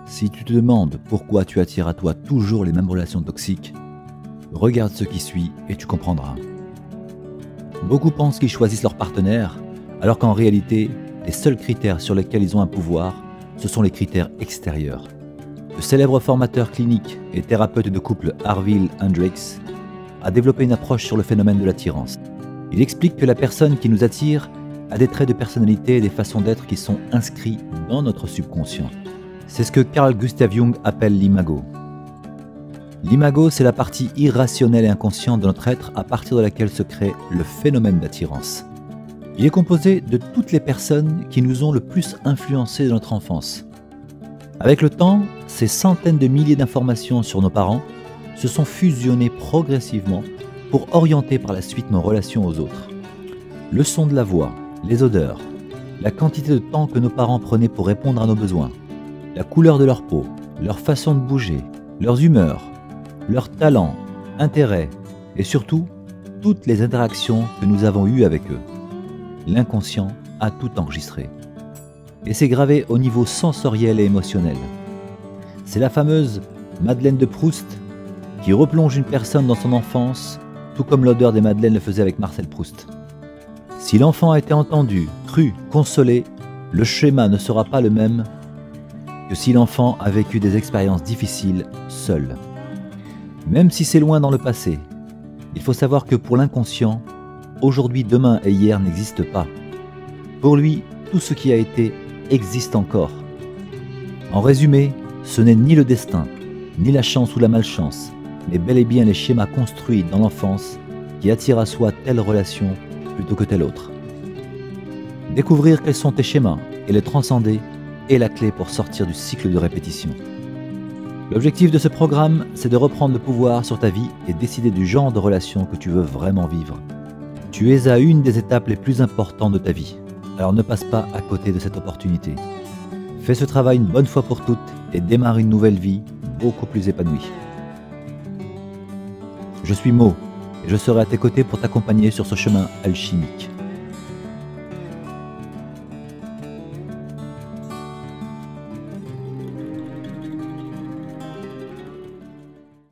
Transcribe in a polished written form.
Si tu te demandes pourquoi tu attires à toi toujours les mêmes relations toxiques, regarde ce qui suit et tu comprendras. Beaucoup pensent qu'ils choisissent leur partenaire, alors qu'en réalité, les seuls critères sur lesquels ils ont un pouvoir, ce sont les critères extérieurs. Le célèbre formateur clinique et thérapeute de couple Harville Hendrix a développé une approche sur le phénomène de l'attirance. Il explique que la personne qui nous attire a des traits de personnalité et des façons d'être qui sont inscrits dans notre subconscient. C'est ce que Carl Gustav Jung appelle l'imago. L'imago, c'est la partie irrationnelle et inconsciente de notre être à partir de laquelle se crée le phénomène d'attirance. Il est composé de toutes les personnes qui nous ont le plus influencés dans notre enfance. Avec le temps, ces centaines de milliers d'informations sur nos parents se sont fusionnées progressivement pour orienter par la suite nos relations aux autres. Le son de la voix, les odeurs, la quantité de temps que nos parents prenaient pour répondre à nos besoins, la couleur de leur peau, leur façon de bouger, leurs humeurs, leurs talents, intérêts et surtout toutes les interactions que nous avons eues avec eux. L'inconscient a tout enregistré. Et c'est gravé au niveau sensoriel et émotionnel. C'est la fameuse Madeleine de Proust qui replonge une personne dans son enfance, tout comme l'odeur des madeleines le faisait avec Marcel Proust. Si l'enfant a été entendu, cru, consolé, le schéma ne sera pas le même que si l'enfant a vécu des expériences difficiles seul. Même si c'est loin dans le passé, il faut savoir que pour l'inconscient, aujourd'hui, demain et hier n'existent pas. Pour lui, tout ce qui a été existe encore. En résumé, ce n'est ni le destin, ni la chance ou la malchance, mais bel et bien les schémas construits dans l'enfance qui attirent à soi telle relation plutôt que telle autre. Découvrir quels sont tes schémas et les transcender est la clé pour sortir du cycle de répétition. L'objectif de ce programme, c'est de reprendre le pouvoir sur ta vie et décider du genre de relation que tu veux vraiment vivre. Tu es à une des étapes les plus importantes de ta vie, alors ne passe pas à côté de cette opportunité. Fais ce travail une bonne fois pour toutes et démarre une nouvelle vie beaucoup plus épanouie. Je suis Mo et je serai à tes côtés pour t'accompagner sur ce chemin alchimique.